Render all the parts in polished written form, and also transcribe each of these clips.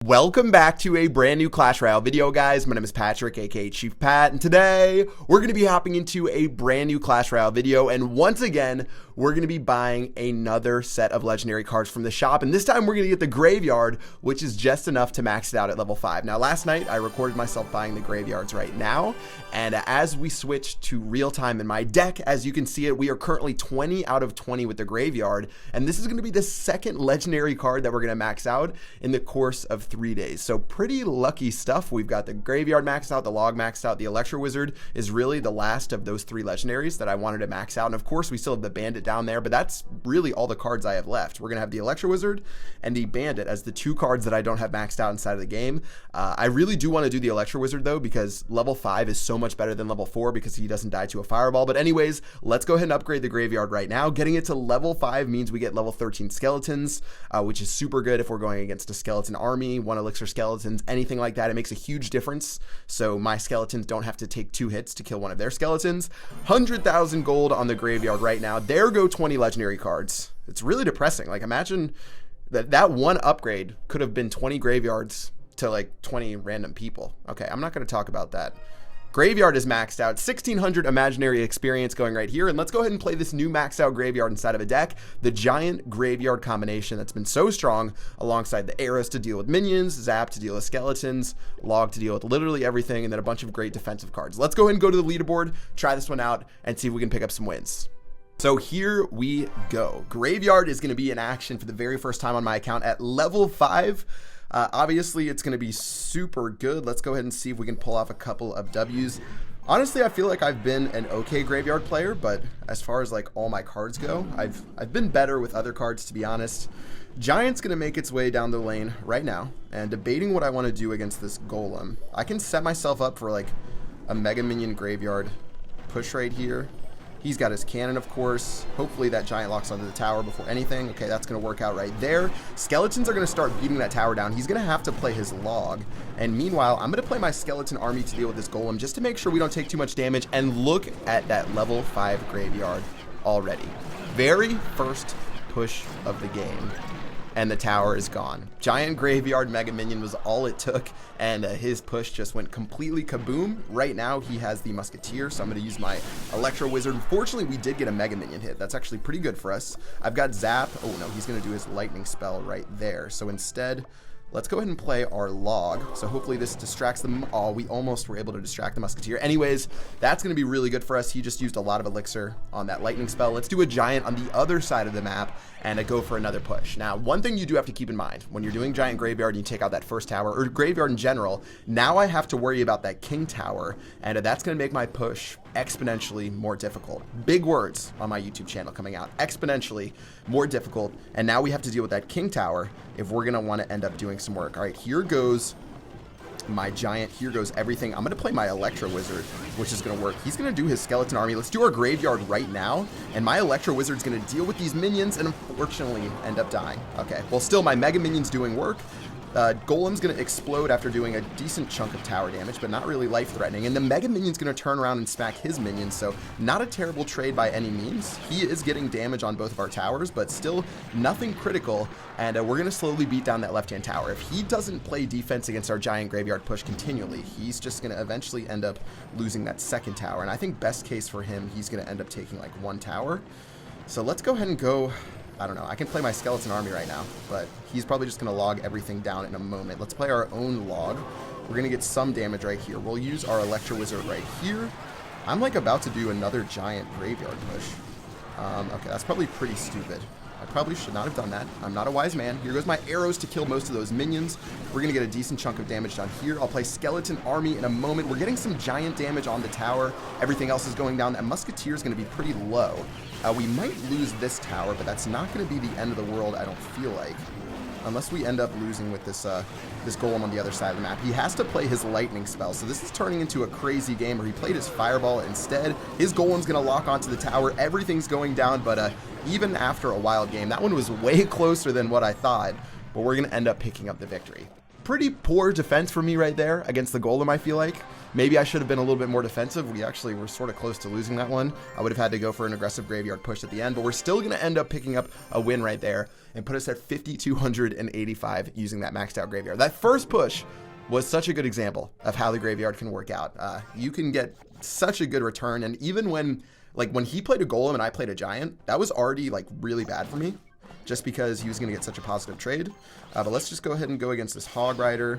Welcome back to a brand new Clash Royale video, guys. My name is Patrick, aka Chief Pat, and today we're going to be hopping into a brand new Clash Royale video, and once again, we're going to be buying another set of legendary cards from the shop, and this time we're going to get the Graveyard, which is just enough to max it out at level 5. Now, last night, I recorded myself buying the Graveyards right now, and as we switch to real time in my deck, as you can see it, we are currently 20 out of 20 with the Graveyard, and this is going to be the second legendary card that we're going to max out in the course of 3 days. So pretty lucky stuff. We've got the Graveyard maxed out, the Log maxed out, the Electro Wizard is really the last of those 3 legendaries that I wanted to max out, and of course we still have the Bandit down there, but that's really all the cards I have left. We're gonna have the Electro Wizard and the Bandit as the 2 cards that I don't have maxed out inside of the game. I really do want to do the Electro Wizard though, because level 5 is so much better than level 4 because he doesn't die to a fireball. But anyways, let's go ahead and upgrade the Graveyard right now. Getting it to level 5 means we get level 13 skeletons, which is super good if we're going against a skeleton army, 1 elixir skeletons, anything like that. It makes a huge difference, so my skeletons don't have to take 2 hits to kill one of their skeletons. 100,000 gold on the Graveyard right now. There go 20 legendary cards. It's really depressing. Like, imagine that one upgrade could have been 20 Graveyards to like 20 random people. Okay, I'm not going to talk about that. Graveyard is maxed out, 1600 imaginary experience going right here, and let's go ahead and play this new maxed out Graveyard inside of a deck, the Giant Graveyard combination that's been so strong, alongside the arrows to deal with minions, Zap to deal with skeletons, Log to deal with literally everything, and then a bunch of great defensive cards. Let's go ahead and go to the leaderboard, try this one out, and see if we can pick up some wins. So here we go. Graveyard is going to be in action for the very first time on my account at level 5. Obviously, it's going to be super good. Let's go ahead and see if we can pull off a couple of W's. Honestly, I feel like I've been an okay Graveyard player, but as far as like all my cards go, I've been better with other cards, to be honest. Giant's going to make its way down the lane right now, and debating what I want to do against this Golem. I can set myself up for like a Mega Minion Graveyard push right here. He's got his cannon, of course. Hopefully that Giant locks onto the tower before anything. Okay, that's going to work out right there. Skeletons are going to start beating that tower down. He's going to have to play his Log. And meanwhile, I'm going to play my Skeleton army to deal with this Golem just to make sure we don't take too much damage. And look at that level 5 Graveyard already. Very first push of the game. And the tower is gone. Giant Graveyard Mega Minion was all it took, and his push just went completely kaboom. Right now, he has the Musketeer, so I'm going to use my Electro Wizard. Unfortunately, we did get a Mega Minion hit. That's actually pretty good for us. I've got Zap. Oh, no, he's going to do his Lightning spell right there. So instead, let's go ahead and play our Log. So hopefully this distracts them. Oh, we almost were able to distract the Musketeer. Anyways, that's going to be really good for us. He just used a lot of elixir on that Lightning spell. Let's do a Giant on the other side of the map and go for another push. Now, one thing you do have to keep in mind when you're doing Giant Graveyard and you take out that first tower, or Graveyard in general, now I have to worry about that King Tower, and that's going to make my push exponentially more difficult. Big words on my YouTube channel coming out. Exponentially more difficult, and now we have to deal with that King Tower if we're going to want to end up doing some work. All right, here goes my Giant. Here goes everything. I'm going to play my Electro Wizard, which is going to work. He's going to do his Skeleton army. Let's do our Graveyard right now, and my Electro Wizard's going to deal with these minions and unfortunately end up dying. Okay, well, still my Mega Minion's doing work. Golem's going to explode after doing a decent chunk of tower damage, but not really life-threatening. And the Mega Minion's going to turn around and smack his minions, so not a terrible trade by any means. He is getting damage on both of our towers, but still nothing critical, and we're going to slowly beat down that left-hand tower. If he doesn't play defense against our Giant Graveyard push continually, he's just going to eventually end up losing that second tower. And I think best case for him, he's going to end up taking like 1 tower. So let's go ahead and go... I don't know. I can play my Skeleton army right now, but he's probably just going to log everything down in a moment. Let's play our own Log. We're going to get some damage right here. We'll use our Electro Wizard right here. I'm like about to do another Giant Graveyard push. Okay, that's probably pretty stupid. I probably should not have done that. I'm not a wise man. Here goes my arrows to kill most of those minions. We're going to get a decent chunk of damage down here. I'll play Skeleton army in a moment. We're getting some giant damage on the tower. Everything else is going down. That Musketeer is going to be pretty low. We might lose this tower, but that's not going to be the end of the world, I don't feel like. Unless we end up losing with this this Golem on the other side of the map. He has to play his Lightning spell, so this is turning into a crazy game where he played his Fireball instead. His Golem's going to lock onto the tower. Everything's going down, but even after a wild game, that one was way closer than what I thought, but we're going to end up picking up the victory. pretty poor defense for me right there against the golem, I feel like. Maybe I should have been a little bit more defensive. We actually were sort of close to losing that one. I would have had to go for an aggressive graveyard push at the end, but we're still going to end up picking up a win right there and put us at 5,285 using that maxed out graveyard. That first push was such a good example of how the graveyard can work out. You can get such a good return, and even when he played a golem and I played a giant, that was already like really bad for me, just because he was going to get such a positive trade. But let's just go ahead and go against this Hog Rider.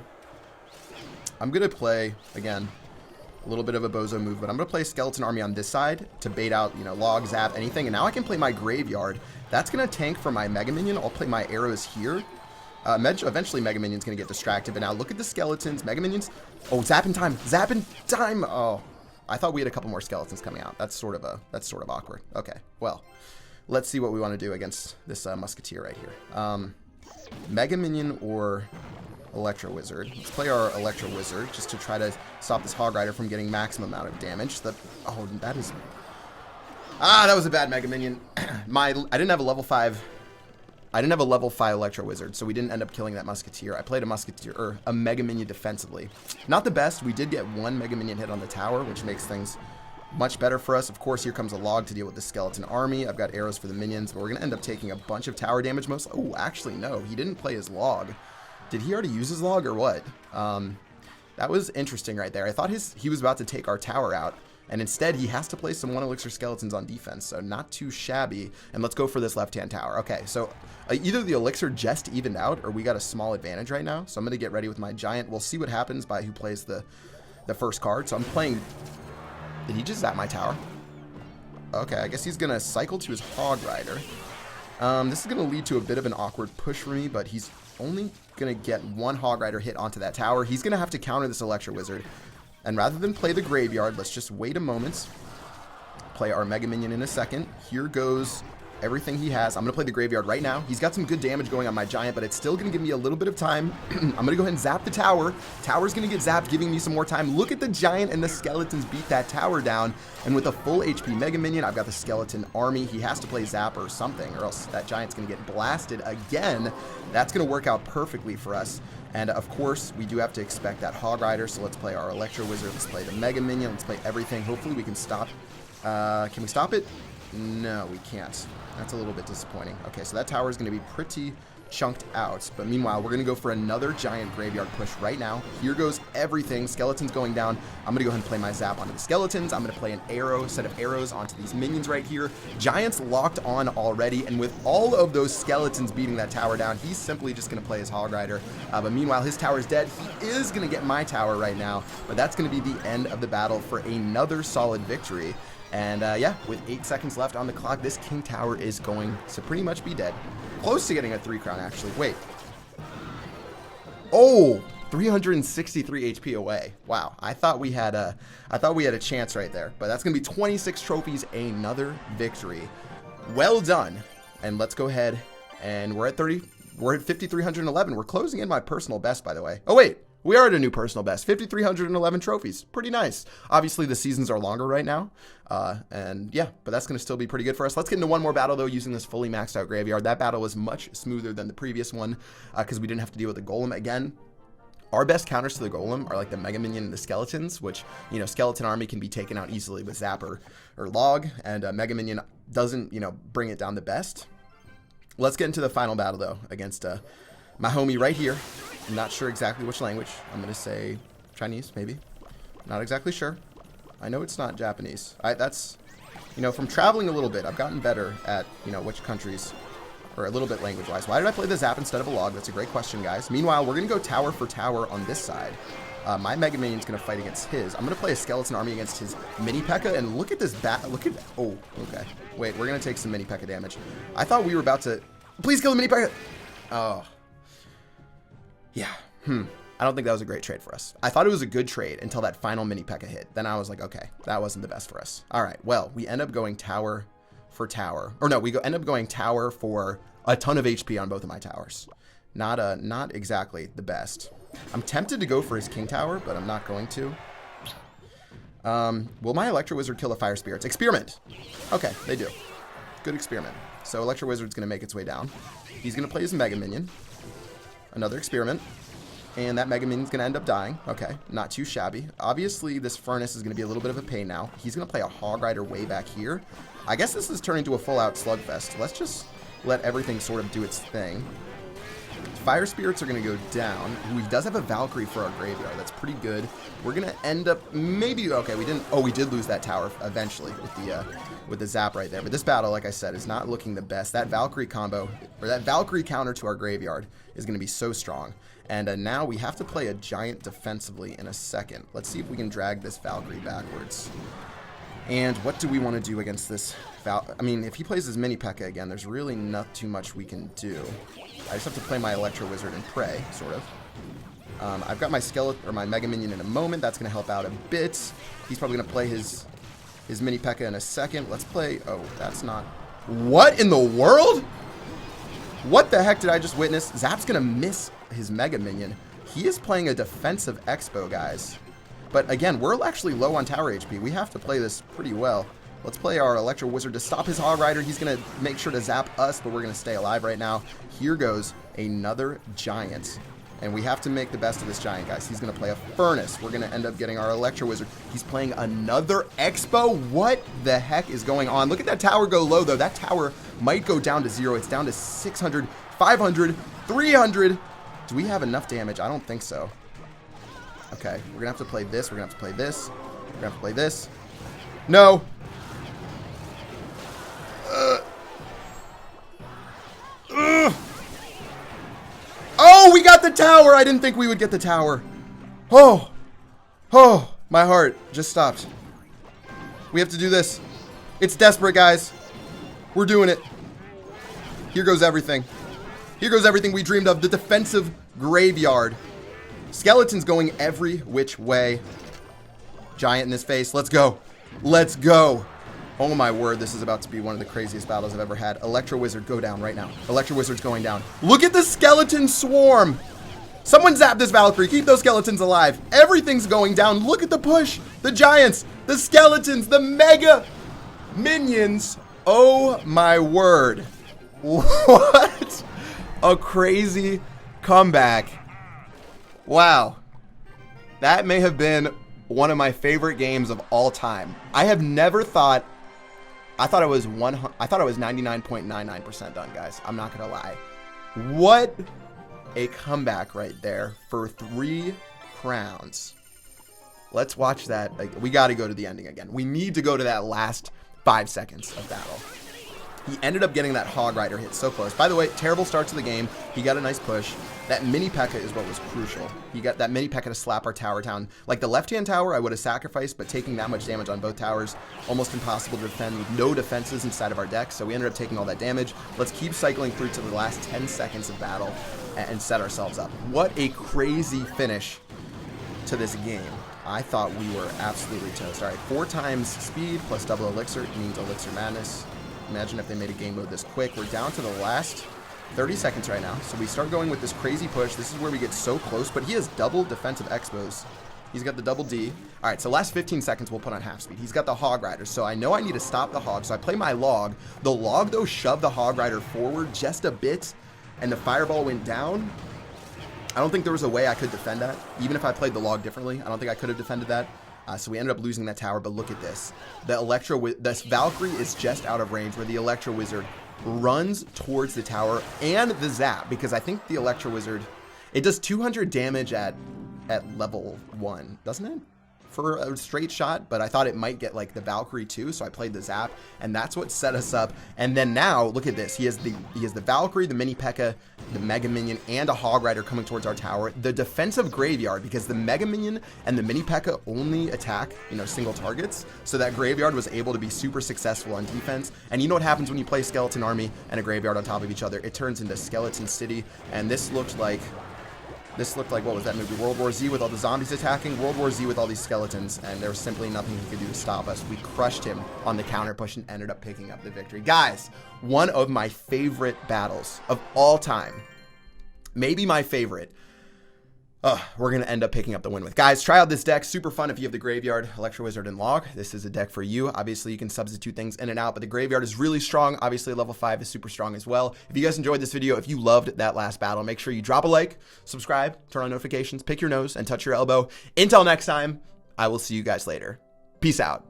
I'm going to play, again, a little bit of a bozo move, but I'm going to play Skeleton Army on this side to bait out, you know, log, zap, anything. And now I can play my graveyard. That's going to tank for my Mega Minion. I'll play my arrows here. Eventually Mega Minion's going to get distracted, but now look at the skeletons. Mega Minions. Oh, zapping time. Zapping time. Oh, I thought we had a couple more skeletons coming out. That's sort of awkward. Okay, well, let's see what we want to do against this Musketeer right here. Mega Minion or Electro Wizard. Let's play our Electro Wizard just to try to stop this Hog Rider from getting maximum amount of damage. That was a bad Mega Minion. I didn't have a level 5. I didn't have a level 5 Electro Wizard, so we didn't end up killing that Musketeer. I played a Musketeer, or a Mega Minion defensively. Not the best. We did get one Mega Minion hit on the tower, which makes things much better for us. Of course, here comes a log to deal with the Skeleton Army. I've got arrows for the minions, but we're going to end up taking a bunch of tower damage mostly. Oh, actually, no. He didn't play his log. Did he already use his log or what? That was interesting right there. I thought he was about to take our tower out, and instead he has to play some 1 elixir skeletons on defense, so not too shabby. And let's go for this left-hand tower. Okay, so either the elixir just evened out, or we got a small advantage right now. So I'm going to get ready with my giant. We'll see what happens by who plays the first card. So I'm playing... Did he just zap my tower? Okay, I guess he's going to cycle to his Hog Rider. This is going to lead to a bit of an awkward push for me, but he's only going to get one Hog Rider hit onto that tower. He's going to have to counter this Electro Wizard. And rather than play the graveyard, let's just wait a moment. Play our Mega Minion in a second. Here goes everything he has. I'm going to play the graveyard right now. He's got some good damage going on my giant, but it's still going to give me a little bit of time. I'm going to go ahead and zap the tower. Tower's going to get zapped, giving me some more time. Look at the giant and the skeletons beat that tower down. And with a full HP Mega Minion, I've got the Skeleton Army. He has to play zap or something, or else that giant's going to get blasted again. That's going to work out perfectly for us. And of course, we do have to expect that Hog Rider, so let's play our Electro Wizard. Let's play the Mega Minion. Let's play everything. Hopefully we can stop. Can we stop it? No, we can't. That's a little bit disappointing. Okay, so that tower is going to be pretty chunked out. But meanwhile, we're going to go for another giant graveyard push right now. Here goes everything. Skeletons going down. I'm going to go ahead and play my zap onto the skeletons. I'm going to play a set of arrows onto these minions right here. Giants locked on already. And with all of those skeletons beating that tower down, he's simply just going to play his Hog Rider. But meanwhile, his tower is dead. He is going to get my tower right now. But that's going to be the end of the battle for another solid victory. And yeah, with 8 seconds left on the clock, this King Tower is going to pretty much be dead. Close to getting a 3 crown, actually. Wait. Oh, 363 HP away. Wow, I thought we had a chance right there. But that's going to be 26 trophies, another victory. Well done. And let's go ahead, and we're at 5,311. We're closing in my personal best, by the way. Oh wait. We are at a new personal best, 5,311 trophies. Pretty nice. Obviously, the seasons are longer right now. And yeah, but that's going to still be pretty good for us. Let's get into one more battle, though, using this fully maxed out graveyard. That battle was much smoother than the previous one because we didn't have to deal with the golem again. Our best counters to the golem are like the Mega Minion and the skeletons, which, you know, Skeleton Army can be taken out easily with Zapper or Log, and Mega Minion doesn't, you know, bring it down the best. Let's get into the final battle, though, against my homie right here. I'm not sure exactly which language. I'm going to say Chinese, maybe. Not exactly sure. I know it's not Japanese. That's, you know, from traveling a little bit, I've gotten better at, you know, which countries, or a little bit language-wise. Why did I play the Zap instead of a Log? That's a great question, guys. Meanwhile, we're going to go tower for tower on this side. My Mega Minion's going to fight against his. I'm going to play a Skeleton Army against his Mini P.E.K.K.A. And look at this look at... Oh, okay. Wait, we're going to take some Mini P.E.K.K.A. damage. I thought we were about to... Please kill the Mini P.E.K.K.A. Oh. Yeah. I don't think that was a great trade for us. I thought it was a good trade until that final Mini P.E.K.K.A. hit. Then I was like, okay, that wasn't the best for us. All right, well, we end up going tower for tower. Or no, end up going tower for a ton of HP on both of my towers. Not exactly the best. I'm tempted to go for his King Tower, but I'm not going to. Will my Electro Wizard kill the Fire Spirits? Experiment! Okay, they do. Good experiment. So Electro Wizard's going to make its way down. He's going to play his Mega Minion. Another experiment. And that Mega Minion's going to end up dying. Okay, not too shabby. Obviously, this Furnace is going to be a little bit of a pain now. He's going to play a Hog Rider way back here. I guess this is turning into a full-out Slugfest. Let's just let everything sort of do its thing. Fire Spirits are going to go down. Ooh, he does have a Valkyrie for our graveyard. That's pretty good. We're going to end up maybe... Okay, we didn't... Oh, we did lose that tower eventually with the zap right there. But this battle, like I said, is not looking the best. That Valkyrie combo, or that Valkyrie counter to our graveyard is going to be so strong. And now we have to play a Giant defensively in a second. Let's see if we can drag this Valkyrie backwards. And what do we want to do against this I mean, if he plays his Mini P.E.K.K.A. again, there's really not too much we can do. I just have to play my Electro Wizard and pray, sort of. I've got my Skeleton, or my Mega Minion in a moment. That's going to help out a bit. He's probably going to play his Mini P.E.K.K.A. in a second. Let's play... Oh, that's not... What in the world? What the heck did I just witness? Zap's going to miss his Mega Minion. He is playing a defensive Expo, guys. But again, we're actually low on tower HP. We have to play this pretty well. Let's play our Electro Wizard to stop his Hog Rider. He's going to make sure to zap us, but we're going to stay alive right now. Here goes another Giant. And we have to make the best of this Giant, guys. He's going to play a Furnace. We're going to end up getting our Electro Wizard. He's playing another Expo. What the heck is going on? Look at that tower go low, though. That tower might go down to 0. It's down to 600, 500, 300. Do we have enough damage? I don't think so. Okay, we're going to have to play this. We're going to have to play this. We're going to have to play this. No. Oh, we got the tower. I didn't think we would get the tower. Oh, my heart just stopped. We have to do this. It's desperate, guys. We're doing it. Here goes everything. Here goes everything we dreamed of. The defensive graveyard. Skeletons going every which way. Giant in his face. Let's go. Let's go. Oh my word, this is about to be one of the craziest battles I've ever had. Electro Wizard, go down right now. Electro Wizard's going down. Look at the skeleton swarm. Someone zap this Valkyrie. Keep those skeletons alive. Everything's going down. Look at the push. The Giants, the skeletons, the Mega Minions. Oh my word. What a crazy comeback. Wow. That may have been one of my favorite games of all time. I have never thought... I thought it was 99.99% done, guys. I'm not gonna lie. What a comeback right there for 3 crowns. Let's watch that. We got to go to the ending again. We need to go to that last 5 seconds of battle. He ended up getting that Hog Rider hit so close. By the way, terrible start to the game. He got a nice push. That Mini P.E.K.K.A. is what was crucial. He got that Mini P.E.K.K.A. to slap our tower down. Like the left-hand tower, I would have sacrificed, but taking that much damage on both towers, almost impossible to defend with no defenses inside of our deck. So we ended up taking all that damage. Let's keep cycling through to the last 10 seconds of battle and set ourselves up. What a crazy finish to this game. I thought we were absolutely toast. All right, 4 times speed plus double elixir means elixir madness. Imagine if they made a game mode this quick. We're down to the last 30 seconds right now. So we start going with this crazy push. This is where we get so close, but he has double defensive expos. He's got the double D. All right, so last 15 seconds we'll put on half speed. He's got the Hog Rider, so I know I need to stop the Hog. So I play my Log. The Log, though, shoved the Hog Rider forward just a bit, and the Fireball went down. I don't think there was a way I could defend that. Even if I played the Log differently, I don't think I could have defended that. So we ended up losing that tower, but look at this. This Valkyrie is just out of range where the Electro Wizard runs towards the tower and the zap, because I think the Electro Wizard, it does 200 damage at level 1, doesn't it? For a straight shot, but I thought it might get like the Valkyrie too, so I played the zap, and that's what set us up. And then now, look at this. He has the Valkyrie, the Mini P.E.K.K.A., the Mega Minion, and a Hog Rider coming towards our tower. The defensive graveyard, because the Mega Minion and the Mini P.E.K.K.A. only attack, single targets, so that graveyard was able to be super successful on defense. And you know what happens when you play Skeleton Army and a graveyard on top of each other? It turns into Skeleton City, and this looked like, what was that movie? World War Z with all the zombies attacking? World War Z with all these skeletons, and there was simply nothing he could do to stop us. We crushed him on the counter push and ended up picking up the victory. Guys, one of my favorite battles of all time. Maybe my favorite. we're going to end up picking up the win with. Guys, try out this deck. Super fun if you have the Graveyard, Electro Wizard, and Log. This is a deck for you. Obviously, you can substitute things in and out, but the Graveyard is really strong. Obviously, level 5 is super strong as well. If you guys enjoyed this video, if you loved that last battle, make sure you drop a like, subscribe, turn on notifications, pick your nose, and touch your elbow. Until next time, I will see you guys later. Peace out.